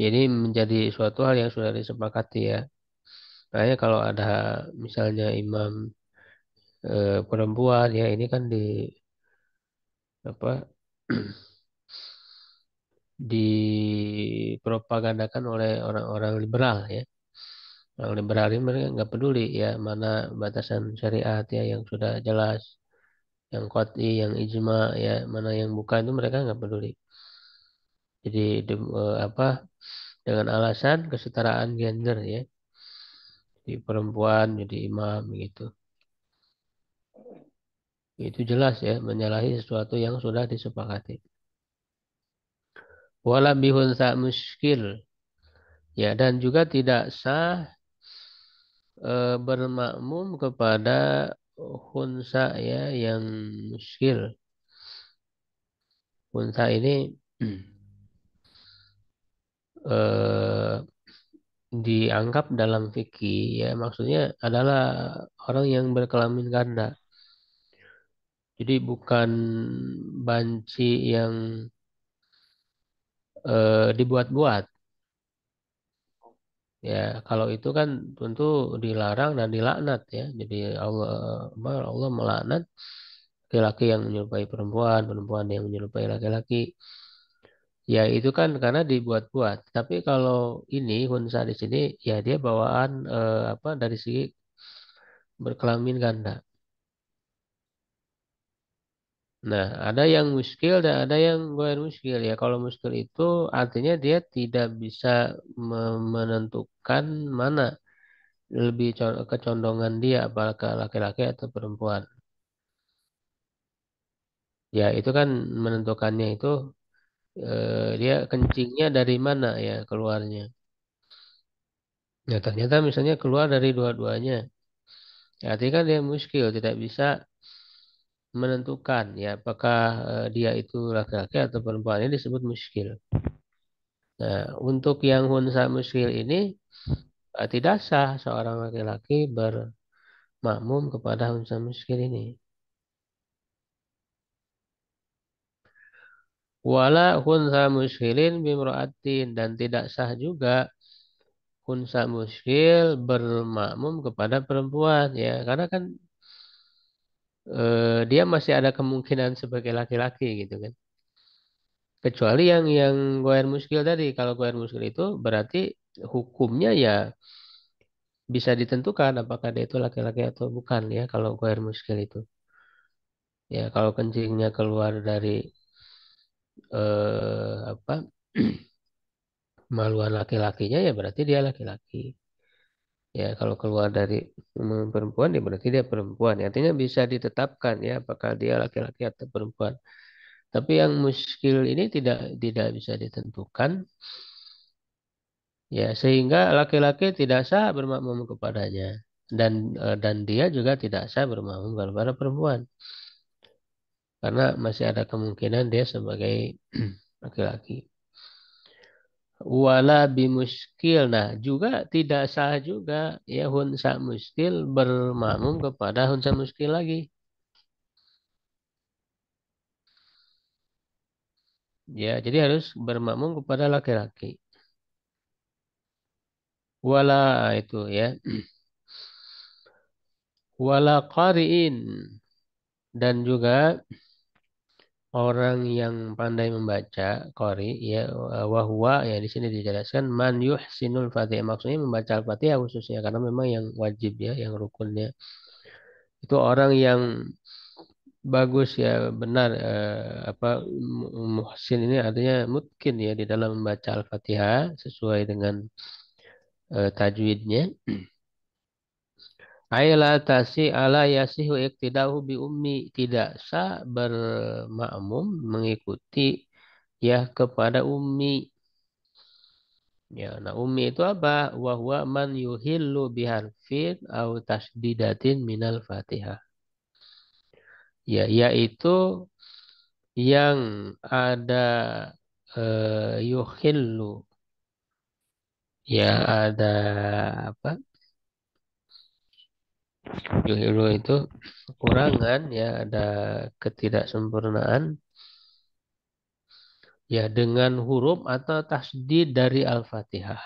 Jadi menjadi suatu hal yang sudah disepakati ya. Makanya kalau ada misalnya imam perempuan ya ini kan di apa dipropagandakan oleh orang-orang liberal ya. Orang liberal ini mereka nggak peduli ya mana batasan syariat ya yang sudah jelas, yang qat'i, yang ijma ya, mana yang bukan itu mereka nggak peduli. Jadi apa dengan alasan kesetaraan gender ya, di perempuan jadi imam gitu. Itu jelas ya menyalahi sesuatu yang sudah disepakati. Wala bihunsa muskil ya dan juga tidak sah bermakmum kepada khunsa ya yang muskil. Khunsa ini eh, dianggap dalam fikih ya maksudnya adalah orang yang berkelamin ganda. Jadi bukan banci yang dibuat-buat. Ya, kalau itu kan tentu dilarang dan dilaknat ya. Jadi Allah melaknat laki-laki yang menyerupai perempuan, perempuan yang menyerupai laki-laki. Ya, itu kan karena dibuat-buat. Tapi kalau ini Hunsa di sini ya dia bawaan apa dari segi berkelamin ganda. Nah, ada yang muskil dan ada yang goer muskil ya. Kalau muskil itu artinya dia tidak bisa menentukan mana lebih kecondongan dia apakah laki-laki atau perempuan. Ya, itu kan menentukannya itu dia kencingnya dari mana ya keluarnya. Ya, ternyata misalnya keluar dari dua-duanya. Ya, artinya kan dia muskil, tidak bisa menentukan ya apakah dia itu laki-laki atau perempuan. Ini disebut muskil. Nah, untuk yang hunsa muskil ini tidak sah seorang laki-laki bermakmum kepada hunsa muskil ini. Wala hunsa muskilin bimro'atin dan tidak sah juga hunsa muskil bermakmum kepada perempuan ya karena kan dia masih ada kemungkinan sebagai laki-laki gitu kan. Kecuali yang goer muskil tadi. Kalau goer muskil itu berarti hukumnya ya bisa ditentukan apakah dia itu laki-laki atau bukan ya kalau goer muskil itu. Ya kalau kencingnya keluar dari apa maluan laki-lakinya ya berarti dia laki-laki. Ya kalau keluar dari perempuan ya berarti dia perempuan. Ya, artinya bisa ditetapkan ya apakah dia laki-laki atau perempuan. Tapi yang muskil ini tidak bisa ditentukan. Ya, sehingga laki-laki tidak sah bermakmum kepadanya dan dia juga tidak sah bermakmum kepada perempuan karena masih ada kemungkinan dia sebagai laki-laki. Wala bimuskil. Nah, juga tidak sah juga ya hunsa muskil bermakmum kepada hunsa muskil lagi. Ya, jadi harus bermakmum kepada laki-laki. Wala itu ya. Wala qari'in dan juga orang yang pandai membaca qari ya wahwa ya di sini dijelaskan man yuhsinul fatihah maksudnya membaca al-fatihah khususnya karena memang yang wajib ya yang rukunnya itu orang yang bagus ya benar apa muhsin ini artinya mungkin ya di dalam membaca al-fatihah sesuai dengan tajwidnya Aila tasi ala yasihu iktidahu bi ummi tidak sah bermakmum mengikuti ya kepada ummi. Ya, nah ummi itu apa? Wahwa man yuhillu biharfin au tasdidatin minal fatihah. Ya, yaitu yang ada yuhillu. Ya, ada apa? Yuhilu itu kekurangan ya, ada ketidaksempurnaan ya dengan huruf atau tasdid dari Al-Fatihah.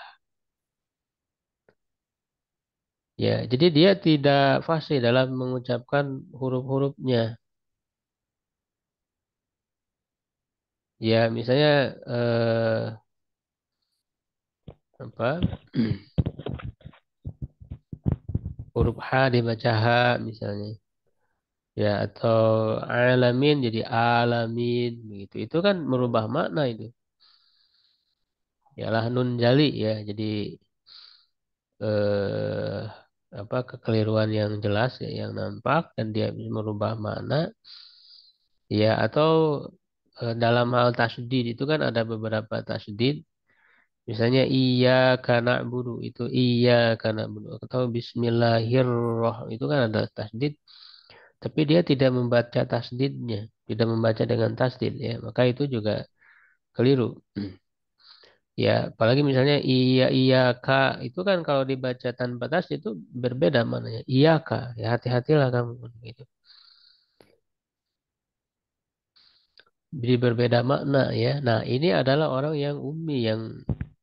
Ya, jadi dia tidak fasih dalam mengucapkan huruf-hurufnya. Ya, misalnya apa? Huruf H dibaca H misalnya. Ya, atau alamin jadi alamin begitu. Itu kan merubah makna itu. Yalah nun jali ya. Jadi eh, apa kekeliruan yang jelas ya, yang nampak dan dia bisa merubah makna. Ya, atau dalam hal tasdid itu kan ada beberapa tasdid. Misalnya iya karena buru itu iya karena buru atau Bismillahirrohmanirrohim itu kan ada tasdid. Tapi dia tidak membaca tasdidnya, tidak membaca dengan tasdid ya, maka itu juga keliru. Ya, apalagi misalnya iya iya kak itu kan kalau dibaca tanpa tasdid itu berbeda maknanya. Iya kak, ya hati-hatilah kamu gitu. Jadi berbeda makna ya. Nah, ini adalah orang yang ummi yang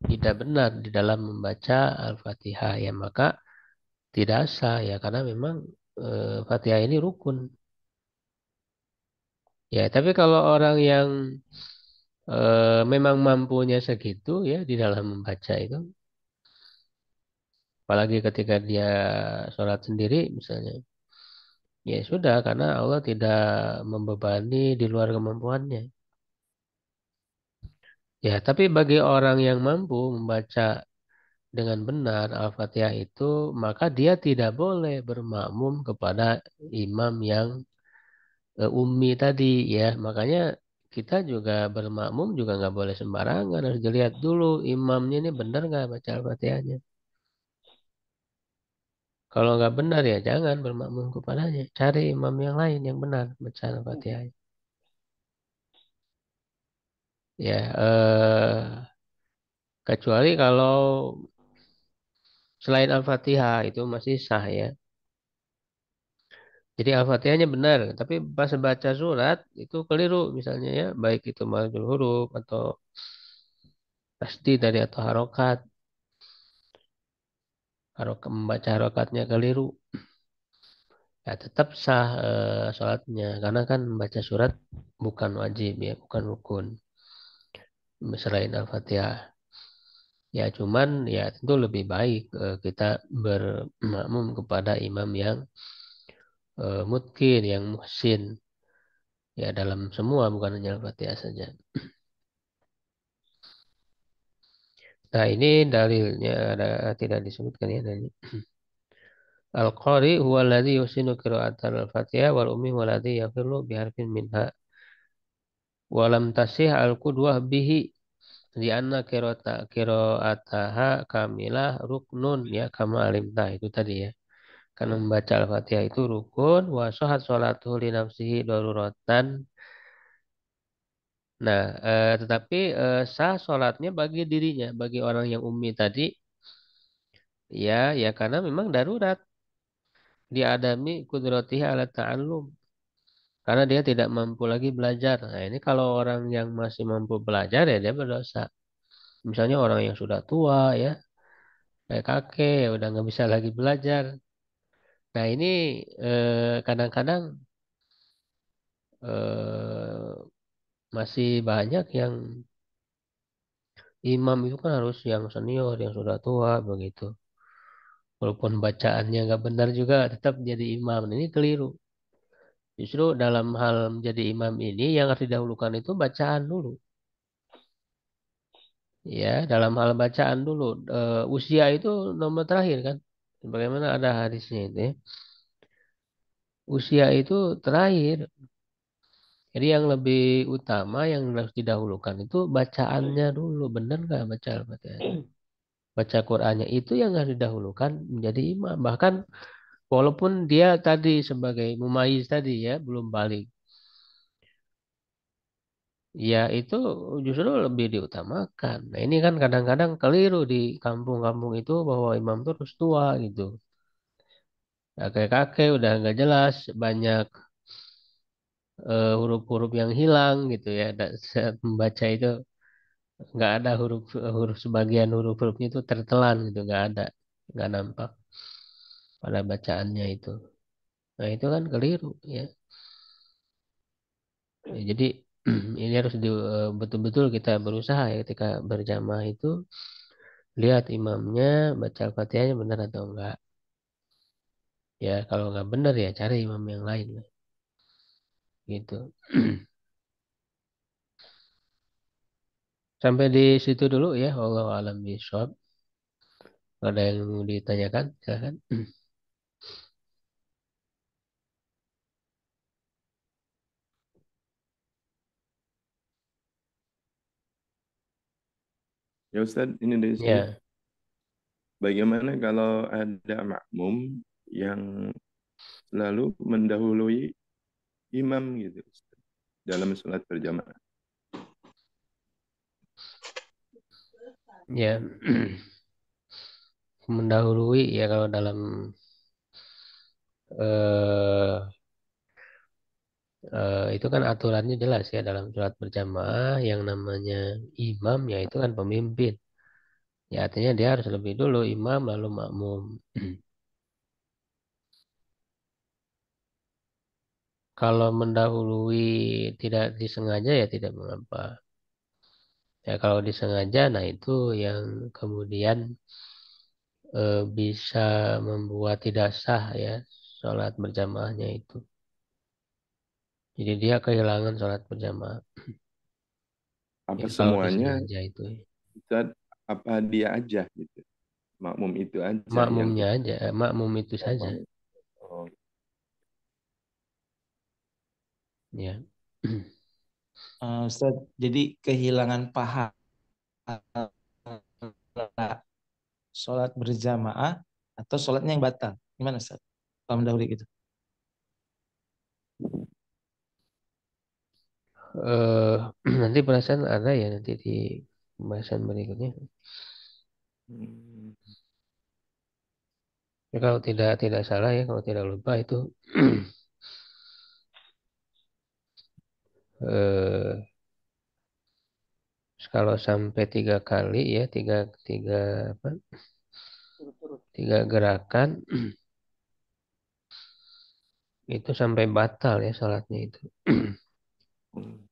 tidak benar di dalam membaca Al-Fatihah ya, maka tidak sah ya karena memang Fatihah ini rukun. Ya, tapi kalau orang yang memang mampunya segitu ya di dalam membaca itu, apalagi ketika dia sholat sendiri misalnya, ya sudah karena Allah tidak membebani di luar kemampuannya. Ya, tapi bagi orang yang mampu membaca dengan benar Al-Fatihah itu, maka dia tidak boleh bermakmum kepada imam yang ummi tadi ya. Makanya kita juga bermakmum juga nggak boleh sembarangan, harus dilihat dulu imamnya ini benar nggak baca Al-Fatihahnya. Kalau nggak benar ya jangan bermakmum kepadanya. Cari imam yang lain yang benar baca Al-Fatihah. Ya, kecuali kalau selain Al-Fatihah itu masih sah ya. Jadi Al-Fatihahnya benar, tapi pas baca surat itu keliru misalnya ya, baik itu madul huruf atau pasti dari atau harokat, harokat membaca harokatnya keliru, ya tetap sah sholatnya karena kan membaca surat bukan wajib ya, bukan rukun selain Al-Fatihah. Ya cuman ya tentu lebih baik kita bermakmum kepada imam yang mutkin, yang muhsin ya dalam semua bukan hanya Al-Fatihah saja. Nah ini dalilnya ada tidak disebutkan ya dari Al-Qari huwa alladhi yusinu qira'atal Al-Fatihah wal ummi huwa alladhi yafirru biharfin minha walam tasih al-qudwah bihi di anna qira'ataha kamilah ruknun ya kama alimta itu tadi ya. Karena membaca Al-Fatihah itu rukun, wa shohat sholatuhu li nafsihi daruratan. Nah, tetapi sah sholatnya bagi dirinya, bagi orang yang ummi tadi, ya, ya karena memang darurat. Diadami kudratihi ala ta'allum. Karena dia tidak mampu lagi belajar. Nah, ini kalau orang yang masih mampu belajar ya dia berdosa. Misalnya orang yang sudah tua ya, kayak kakek, ya udah nggak bisa lagi belajar. Nah, ini kadang-kadang eh, masih banyak yang imam itu kan harus yang senior, yang sudah tua begitu. Walaupun bacaannya nggak benar juga tetap jadi imam. Nah, ini keliru. Justru dalam hal menjadi imam ini yang harus didahulukan itu bacaan dulu. Ya, dalam hal bacaan dulu. Usia itu nomor terakhir kan. Bagaimana ada hadisnya itu ya. Usia itu terakhir. Jadi yang lebih utama yang harus didahulukan itu bacaannya dulu. Benar nggak baca Al-Fatihah? Baca Qur'annya itu yang harus didahulukan menjadi imam. Bahkan walaupun dia tadi sebagai mumayyiz tadi ya belum balik, ya itu justru lebih diutamakan. Nah ini kan kadang-kadang keliru di kampung-kampung itu bahwa imam itu harus tua gitu. kakek-kakek udah nggak jelas, banyak huruf-huruf yang hilang gitu ya. Dan saat membaca itu nggak ada huruf huruf sebagian huruf-hurufnya itu tertelan gitu, nggak nampak pada bacaannya itu. Nah itu kan keliru ya. Ya, jadi ini harus betul-betul kita berusaha ya ketika berjamaah itu lihat imamnya baca Al-Fatihahnya benar atau enggak. Ya kalau nggak benar ya cari imam yang lain lah. Gitu. Sampai di situ dulu ya. Wallahu a'lam bishawab. Ada yang mau ditanyakan? Silakan. Ya Ustaz, ini dari saya. Ya, Bagaimana kalau ada makmum yang selalu mendahului imam gitu Ustaz, dalam sholat berjamaah? ya. Mendahului ya kalau dalam eh, itu kan aturannya jelas ya dalam sholat berjamaah yang namanya imam ya itu kan pemimpin. Ya artinya dia harus lebih dulu imam lalu makmum. Kalau mendahului tidak disengaja ya tidak mengapa. Ya kalau disengaja nah itu yang kemudian bisa membuat tidak sah ya sholat berjamaahnya itu. Jadi dia kehilangan sholat berjamaah. Apa Ya kalau semuanya disengaja itu ya. Ustaz, apa dia aja gitu? Makmum itu aja yang Makmumnya aja, makmum itu saja. oh, oh, Ya. Ustaz, jadi kehilangan pahala sholat berjamaah atau sholatnya yang batal. Gimana Ustaz? Kalau mendahului gitu. Eh, nanti perasaan ada ya nanti di pembahasan berikutnya. hmm, Ya, kalau tidak salah ya, kalau tidak lupa itu eh, kalau sampai 3 kali ya, tiga apa? Tiga gerakan itu sampai batal ya salatnya itu. hmm.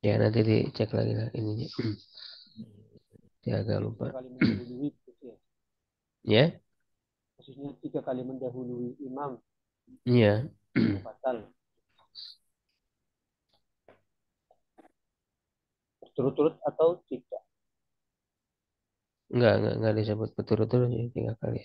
Ya nanti dicek lagi lah ininya. Ya agak lupa. Kali mendahului gitu ya. Ya, Khususnya 3 kali mendahului imam iya. batal. Berturut-turut atau tidak? Enggak disebut betul-betul ya 3 kali.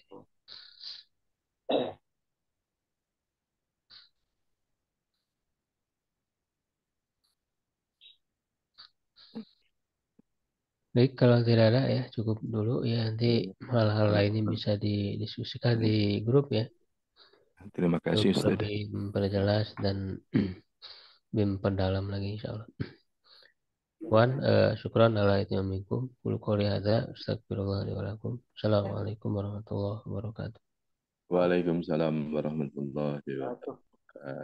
Baik, kalau tidak ada ya cukup dulu ya. Nanti hal-hal lainnya bisa didiskusikan di grup ya. Terima Untuk kasih Ustaz. lebih memperjelas dan memperdalam lagi insya Allah. Wan, syukran ala itiyamikum. Qul qouli hadza astagfirullah li wa lakum. Assalamualaikum warahmatullahi wabarakatuh. Waalaikumsalam warahmatullahi Satu. wabarakatuh.